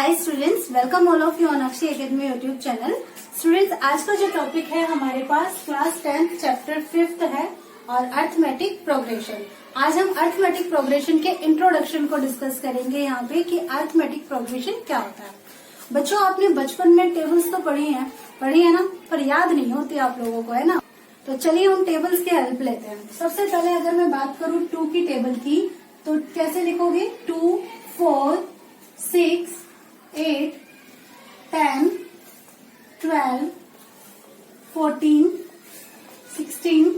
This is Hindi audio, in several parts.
Hi students, welcome all of you on Akshay academy YouTube channel. Students, आज का जो टॉपिक है हमारे पास क्लास 10th चैप्टर 5th है और अर्थमेटिक प्रोग्रेशन। आज हम अर्थमेटिक प्रोग्रेशन के इंट्रोडक्शन को डिस्कस करेंगे यहाँ पे कि अर्थमेटिक प्रोग्रेशन क्या होता है। बच्चों, आपने बचपन में टेबल्स तो पढ़ी है ना, पर याद नहीं होती आप लोगों को, है ना। तो चलिए हम टेबल्स की हेल्प लेते हैं। सबसे पहले अगर मैं बात करूँ 2 की टेबल की, तो कैसे लिखोगे? 2, 4, 6, 8, 10, 12, 14, 16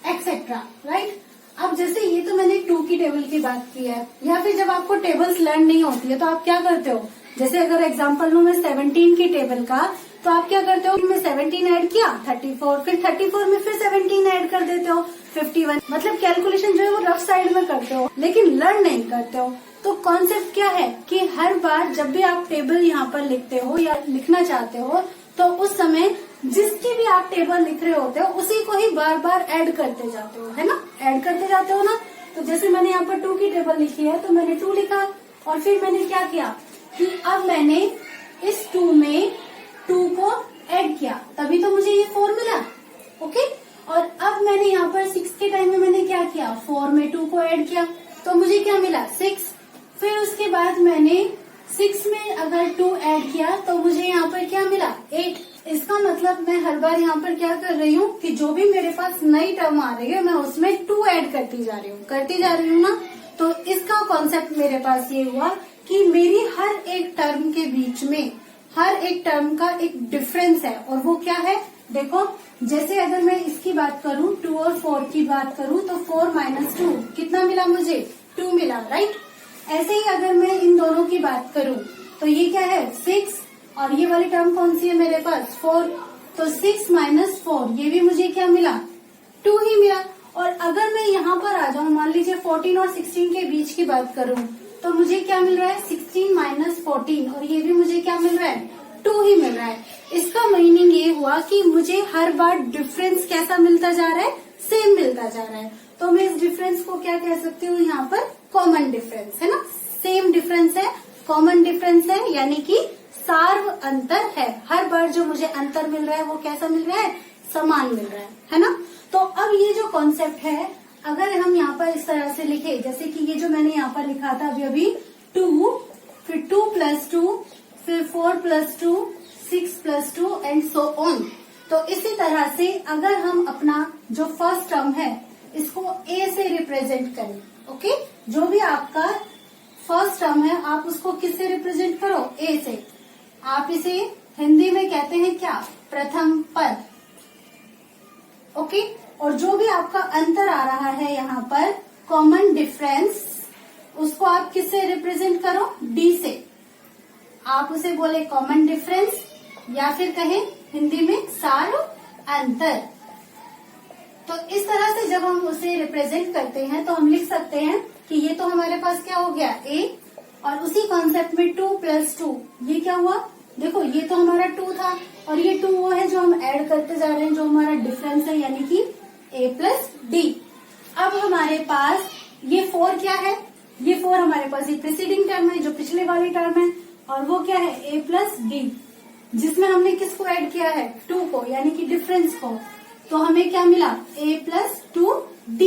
एक्सेट्रा, राइट। अब जैसे ये तो मैंने 2 की टेबल की बात की है, या फिर जब आपको टेबल्स लर्न नहीं होती है तो आप क्या करते हो? जैसे अगर एग्जांपल लूं मैं 17 की टेबल का, तो आप क्या करते हो? मैं 17 ऐड किया 34, फिर 34 में फिर 17 ऐड कर देते हो 51। मतलब कैलकुलेशन जो है वो रफ साइड में करते हो, लेकिन लर्न नहीं करते हो। तो कॉन्सेप्ट क्या है कि हर बार जब भी आप टेबल यहाँ पर लिखते हो या लिखना चाहते हो, तो उस समय जिसकी भी आप टेबल लिख रहे होते हो उसी को ही बार बार ऐड करते जाते हो, है ना। ऐड करते जाते हो ना। तो जैसे मैंने यहाँ पर 2 की टेबल लिखी है, तो मैंने 2 लिखा और फिर मैंने क्या किया कि अब मैंने इस 2 में 2 को ऐड किया, तभी तो मुझे ये 4 मिला। ओके। और अब मैंने यहाँ पर 6 के टाइम में मैंने क्या किया? 4 में 2 को ऐड किया, तो मुझे क्या मिला? 6। फिर उसके बाद मैंने 6 में अगर 2 ऐड किया तो मुझे यहाँ पर क्या मिला? 8। इसका मतलब मैं हर बार यहाँ पर क्या कर रही हूँ कि जो भी मेरे पास नई टर्म आ रही है मैं उसमें 2 ऐड करती जा रही हूँ ना। तो इसका कॉन्सेप्ट मेरे पास ये हुआ कि मेरी हर एक टर्म के बीच में हर एक टर्म का एक डिफरेंस है, और वो क्या है? देखो, जैसे अगर मैं इसकी बात करूँ 2 और 4 की बात करूँ, तो 4 - 2 कितना मिला मुझे? 2 मिला, राइट। ऐसे ही अगर मैं इन दोनों की बात करूं तो ये क्या है? 6, और ये वाली टर्म कौन सी है मेरे पास? 4। तो 6 - 4, ये भी मुझे क्या मिला? 2 ही मिला। और अगर मैं यहाँ पर आ जाऊं, मान लीजिए 14 और 16 के बीच की बात करूं, तो मुझे क्या मिल रहा है? 16 - 14, और ये भी मुझे क्या मिल रहा है? 2 ही मिल रहा है। इसका मीनिंग ये हुआ कि मुझे हर बार डिफरेंस कैसा मिलता जा रहा है? सेम मिलता जा रहा है। तो मैं इस डिफरेंस को क्या कह सकती हूँ यहाँ पर? कॉमन डिफरेंस, है ना। सेम डिफरेंस है, कॉमन डिफरेंस है, यानी कि सार्व अंतर है। हर बार जो मुझे अंतर मिल रहा है वो कैसा मिल रहा है? समान मिल रहा है ना। तो अब ये जो कॉन्सेप्ट है, अगर हम यहाँ पर इस तरह से लिखे, जैसे कि ये जो मैंने यहाँ पर लिखा था अभी 2, फिर 2 + 2, फिर 4 + 2, 6 + 2 एंड सो ऑन। तो इसी तरह से अगर हम अपना जो फर्स्ट टर्म है इसको ए से रिप्रेजेंट करें, ओके। जो भी आपका फर्स्ट टर्म है आप उसको किससे रिप्रेजेंट करो? ए से। आप इसे हिंदी में कहते हैं क्या? प्रथम पद, ओके। और जो भी आपका अंतर आ रहा है यहाँ पर, कॉमन डिफरेंस, उसको आप किससे रिप्रेजेंट करो? डी से। आप उसे बोले कॉमन डिफरेंस, या फिर कहें हिंदी में सार्व अंतर। तो इस तरह से जब हम उसे रिप्रेजेंट करते हैं तो हम लिख सकते हैं कि ये तो हमारे पास क्या हो गया? ए। और उसी कॉन्सेप्ट में 2 + 2, ये क्या हुआ? देखो, ये तो हमारा 2 था, और ये 2 वो है जो हम ऐड करते जा रहे हैं, जो हमारा डिफरेंस है, यानी कि a + d। अब हमारे पास ये 4 क्या है? ये 4 हमारे पास ये प्रीसीडिंग टर्म है, जो पिछले वाली टर्म है, और वो क्या है? a + d, जिसमें हमने किसको ऐड किया है? 2 को, यानी कि डिफरेंस को। तो हमें क्या मिला? a + 2d,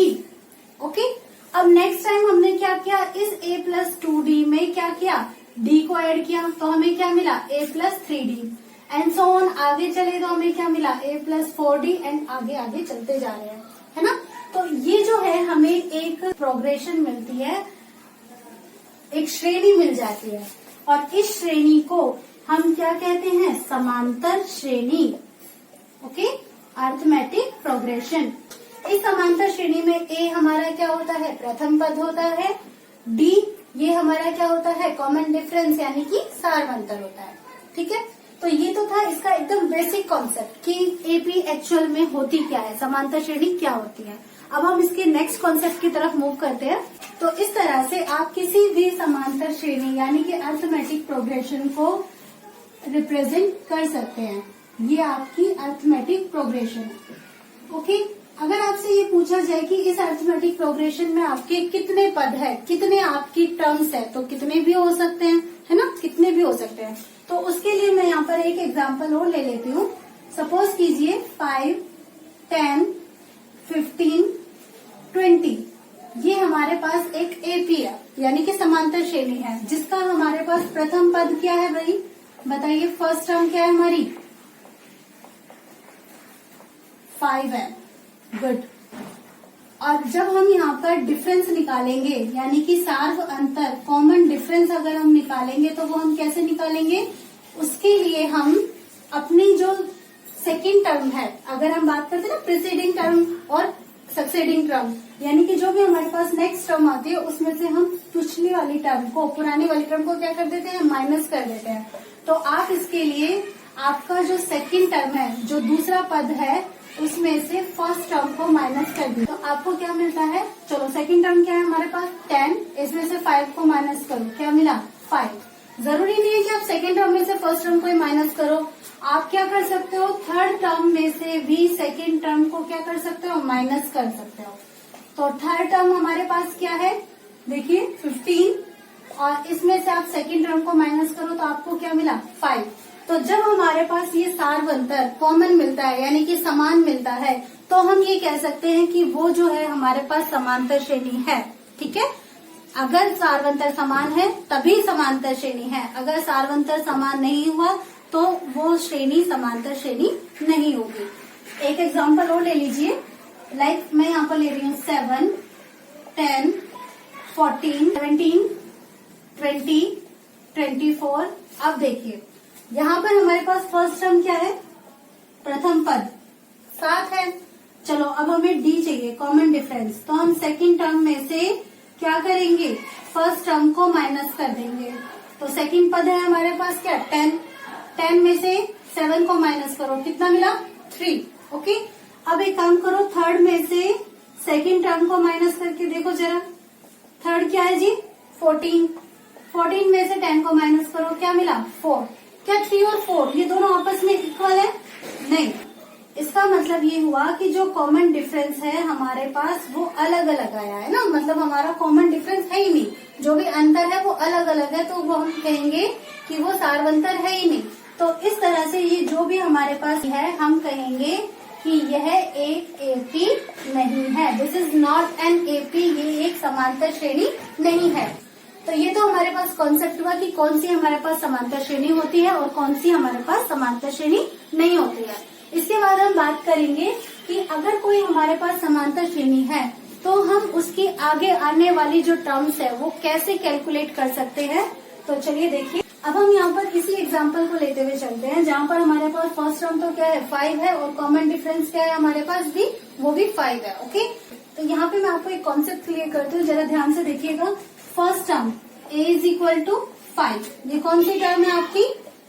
okay. अब नेक्स्ट टाइम हमने क्या किया? इस a + 2d में क्या किया? d को ऐड किया, तो हमें क्या मिला? a + 3d and so on. आगे चले तो हमें क्या मिला? a + 4d एंड आगे आगे चलते जा रहे हैं, है ना। तो ये जो है हमें एक प्रोग्रेशन मिलती है, एक श्रेणी मिल जाती है, और इस श्रेणी को हम क्या कहते हैं? समांतर श्रेणी, ओके। Arithmetic progression. इस समांतर श्रेणी में ए हमारा क्या होता है? प्रथम पद होता है। डी ये हमारा क्या होता है? कॉमन डिफरेंस, यानी कि सार्व अंतर होता है, ठीक है। तो ये तो था इसका एकदम बेसिक कॉन्सेप्ट कि एपी एक्चुअल में होती क्या है, समांतर श्रेणी क्या होती है। अब हम इसके नेक्स्ट कॉन्सेप्ट की तरफ मूव करते हैं। तो इस तरह से आप किसी भी समांतर श्रेणी यानी कि अर्थमेटिक प्रोग्रेशन को रिप्रेजेंट कर सकते हैं। ये आपकी अर्थमेटिक प्रोग्रेशन है, ओके। अगर आपसे ये पूछा जाए कि इस अर्थमेटिक प्रोग्रेशन में आपके कितने पद है, कितने आपकी टर्म्स है, तो कितने भी हो सकते हैं, है ना, कितने भी हो सकते हैं। तो उसके लिए मैं यहाँ पर एक एग्जांपल और ले लेती हूँ। सपोज कीजिए 5, 10, 15, 20 ये हमारे पास एक एपी है, यानी कि समांतर श्रेणी है, जिसका हमारे पास प्रथम पद क्या है भाई, बताइए। फर्स्ट टर्म क्या है हमारी, 5 है। गुड। और जब हम यहाँ पर डिफरेंस निकालेंगे, यानी कि सार्व अंतर, कॉमन डिफरेंस अगर हम निकालेंगे तो वो हम कैसे निकालेंगे, उसके लिए हम अपनी जो सेकेंड टर्म है, अगर हम बात करते हैं ना प्रीसीडिंग टर्म और सक्सेडिंग टर्म, यानी कि जो भी हमारे पास नेक्स्ट टर्म आती है उसमें से हम पिछली वाली टर्म को, पुरानी वाली टर्म को क्या कर देते हैं, माइनस कर देते हैं। तो आप इसके लिए आपका जो सेकेंड टर्म है, जो दूसरा पद है, उसमें से फर्स्ट टर्म को माइनस कर दी तो आपको क्या मिलता है। चलो सेकंड टर्म क्या है हमारे पास 10, इसमें से 5 को माइनस करो, क्या मिला 5। जरूरी नहीं है कि आप सेकंड टर्म में से फर्स्ट टर्म को ही माइनस करो, आप क्या कर सकते हो, थर्ड टर्म में से भी सेकंड टर्म को क्या कर सकते हो, माइनस कर सकते हो। तो थर्ड टर्म हमारे पास क्या है, देखिए 15, और इसमें से आप सेकंड टर्म को माइनस करो तो आपको क्या मिला 5। तो जब हमारे पास ये सार्व अंतर कॉमन मिलता है, यानी कि समान मिलता है, तो हम ये कह सकते हैं कि वो जो है हमारे पास समांतर श्रेणी है। ठीक है, अगर सार्वंतर समान है तभी समांतर श्रेणी है, अगर सार्वंतर समान नहीं हुआ तो वो श्रेणी समांतर श्रेणी नहीं होगी। एक एग्जांपल और ले लीजिए, लाइक मैं यहाँ पर ले रही हूँ 7, 10, 14, 17, 20, 24। अब देखिए यहाँ पर हमारे पास फर्स्ट टर्म क्या है, प्रथम पद 7 है। चलो अब हमें डी चाहिए, कॉमन डिफरेंस, तो हम सेकंड टर्म में से क्या करेंगे, फर्स्ट टर्म को माइनस कर देंगे। तो सेकंड पद है हमारे पास क्या 10, 10 में से 7 को माइनस करो, कितना मिला 3। ओके, अब एक काम करो, थर्ड में से सेकंड टर्म को माइनस करके देखो जरा, थर्ड क्या है जी 14, 14 में से 10 को माइनस करो, क्या मिला 4। क्या 3 और 4 ये दोनों आपस में इक्वल है, नहीं। इसका मतलब ये हुआ कि जो कॉमन डिफरेंस है हमारे पास वो अलग अलग आया है ना, मतलब हमारा कॉमन डिफरेंस है ही नहीं, जो भी अंतर है वो अलग अलग है, तो वो हम कहेंगे कि वो सार्वंतर है ही नहीं। तो इस तरह से ये जो भी हमारे पास है हम कहेंगे कि यह एक एपी नहीं है, this is not an AP, ये एक समांतर श्रेणी नहीं है। तो ये तो हमारे पास कॉन्सेप्ट हुआ कि कौन सी हमारे पास समांतर श्रेणी होती है और कौन सी हमारे पास समांतर श्रेणी नहीं होती है। इसके बाद हम बात करेंगे कि अगर कोई हमारे पास समांतर श्रेणी है तो हम उसकी आगे आने वाली जो टर्म्स है वो कैसे कैलकुलेट कर सकते हैं। तो चलिए देखिए, अब हम यहाँ पर इसी एग्जाम्पल को लेते हुए चलते हैं, जहाँ पर हमारे पास फर्स्ट टर्म तो क्या है 5 है और कॉमन डिफरेंस क्या है हमारे पास भी, वो भी 5 है। ओके, तो यहाँ पे मैं आपको एक कॉन्सेप्ट क्लियर करती हूँ, जरा ध्यान से देखिएगा। First term a is equal to 5, ये कौन सी टर्म है आपकी,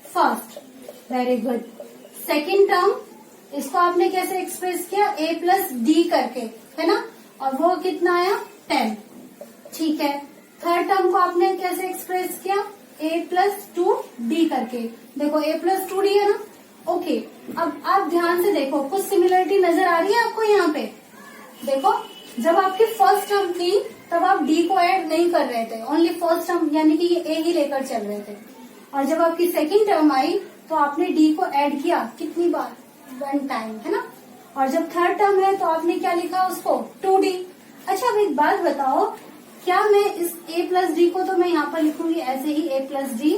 first, very good. Second term, इसको आपने कैसे एक्सप्रेस किया, a प्लस डी करके, है ना, और वो कितना आया 10, ठीक है। थर्ड टर्म को आपने कैसे एक्सप्रेस किया, a प्लस 2d करके, देखो a प्लस 2d है ना। ओके, अब आप ध्यान से देखो, कुछ सिमिलरिटी नजर आ रही है आपको यहाँ पे। देखो, जब आपकी फर्स्ट टर्म थी तब आप d को ऐड नहीं कर रहे थे, ओनली फर्स्ट टर्म यानी कि ये a ही लेकर चल रहे थे, और जब आपकी सेकेंड टर्म आई तो आपने d को ऐड किया, कितनी बार, 1 टाइम, है ना। और जब थर्ड टर्म है तो आपने क्या लिखा उसको 2d। अच्छा, अब एक बात बताओ, क्या मैं इस a प्लस डी को तो मैं यहाँ पर लिखूंगी ऐसे ही a प्लस डी,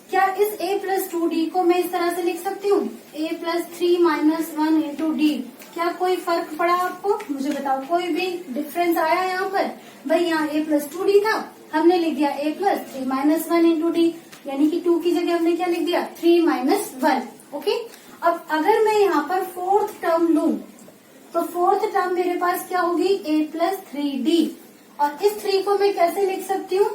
क्या इस a प्लस 2d को मैं इस तरह से लिख सकती हूँ, a plus 3 minus 1 into D. क्या कोई फर्क पड़ा आपको, मुझे बताओ, कोई भी डिफरेंस आया यहाँ पर? भाई यहाँ a प्लस 2d था, हमने लिख दिया a plus 3 minus 1 into D, यानी कि 2 की जगह हमने क्या लिख दिया 3 माइनस 1। ओके, अब अगर मैं यहाँ पर फोर्थ टर्म लूं तो फोर्थ टर्म मेरे पास क्या होगी, a प्लस 3d, और इस 3 को मैं कैसे लिख सकती हूँ,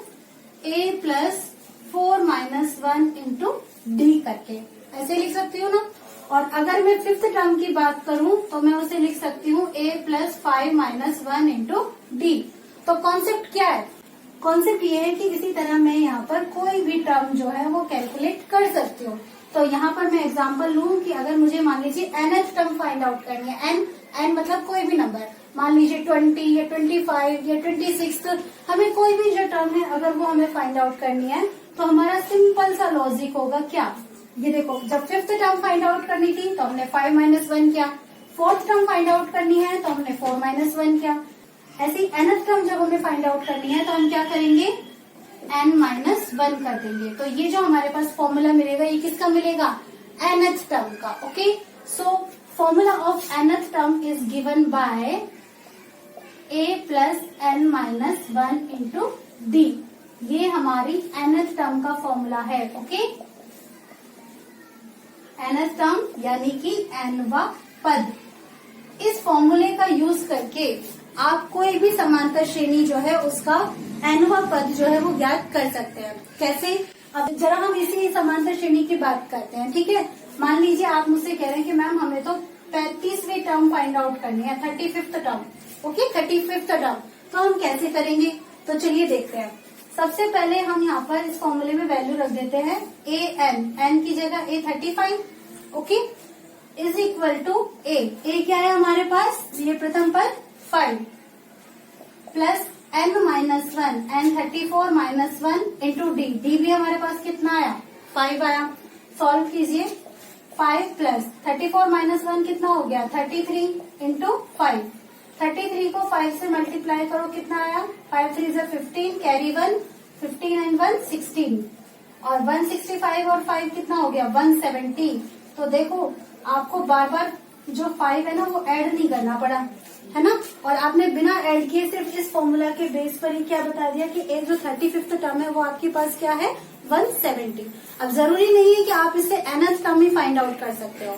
a plus 4 minus 1 into D करके, ऐसे लिख सकती हूँ ना। और अगर मैं फिफ्थ टर्म की बात करूं तो मैं उसे लिख सकती हूँ a plus 5 minus 1 into D. तो कॉन्सेप्ट क्या है, कॉन्सेप्ट ये है कि इसी तरह मैं यहाँ पर कोई भी टर्म जो है वो कैलकुलेट कर सकती हूँ। तो यहाँ पर मैं एग्जांपल लूँ कि अगर मुझे मान लीजिए nth टर्म फाइंड आउट करनी है, n मतलब कोई भी नंबर, मान लीजिए 20 या 25 या 26, हमें कोई भी जो टर्म है अगर वो हमें फाइंड आउट करनी है तो हमारा सिंपल सा लॉजिक होगा क्या, ये देखो जब फिफ्थ टर्म फाइंड आउट करनी थी तो हमने 5 - 1 किया, फोर्थ टर्म फाइंड आउट करनी है तो हमने 4 - 1 किया, ऐसी nth टर्म जब हमें फाइंड आउट करनी है तो हम क्या करेंगे, n - 1 कर देंगे। तो ये जो हमारे पास फॉर्मूला मिलेगा ये किसका मिलेगा, nth टर्म का। Okay, so formula of nth term is given by a plus n - 1 into d। ये हमारी nth टर्म का फॉर्मूला है। ओके, nth टर्म यानी कि nवां पद। इस फॉर्मूले का यूज करके आप कोई भी समांतर श्रेणी जो है उसका nवां पद जो है वो ज्ञात कर सकते हैं। कैसे, अब जरा हम इसी समांतर श्रेणी की बात करते हैं। ठीक है, मान लीजिए आप मुझसे कह रहे हैं कि मैम हमें तो 35वीं टर्म फाइंड आउट करनी है, 35th term. Okay, 35th term तो हम कैसे करेंगे, तो चलिए देखते हैं। सबसे पहले हम यहाँ पर इस फॉर्मूले में वैल्यू रख देते हैं n की जगह a 35। Okay, is equal to a क्या है हमारे पास, ये प्रथम पद 5 plus n - 1 n 34 - 1 into d भी हमारे पास कितना आया, 5 आया। सॉल्व कीजिए, 5 प्लस 34 - 1 कितना हो गया, 33 इंटू 5। 33 को 5 से मल्टीप्लाई करो, कितना आया, 5 3 से 15, कैरी 1, 15 एंड 1 16, और 165 और 5 कितना हो गया, 170। तो देखो आपको बार बार जो 5 है ना वो ऐड नहीं करना पड़ा, है ना, और आपने बिना ऐड किए सिर्फ इस फॉर्मूला के बेस पर ही क्या बता दिया कि एक जो 35th टर्म है वो आपके पास क्या है, 170। अब जरूरी नहीं है कि आप इसे nth टर्म ही फाइंड आउट कर सकते हो।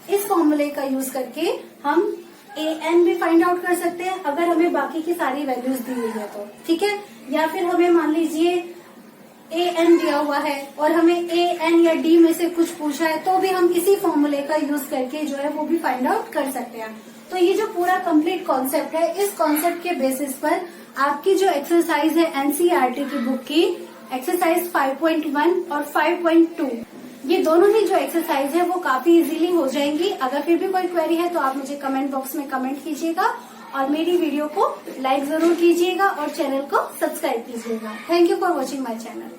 इस फॉर्मूले का यूज करके हम an भी फाइंड आउट कर सकते हैं अगर हमें बाकी की सारी वैल्यूज दी हुई है तो। ठीक है, या फिर हमें मान लीजिए an दिया हुआ है और हमें an या d में से कुछ पूछा है तो भी हम इसी फॉर्मूले का यूज करके जो है वो भी फाइंड आउट कर सकते हैं। तो ये जो पूरा कंप्लीट कॉन्सेप्ट है, इस कॉन्सेप्ट के बेसिस पर आपकी जो एक्सरसाइज है एनसीईआरटी की बुक की एक्सरसाइज 5.1 और 5.2, ये दोनों ही जो एक्सरसाइज है वो काफी इजीली हो जाएंगी। अगर फिर भी कोई क्वेरी है तो आप मुझे कमेंट बॉक्स में कमेंट कीजिएगा और मेरी वीडियो को लाइक जरूर कीजिएगा और चैनल को सब्सक्राइब कीजिएगा। Thank you for watching my channel.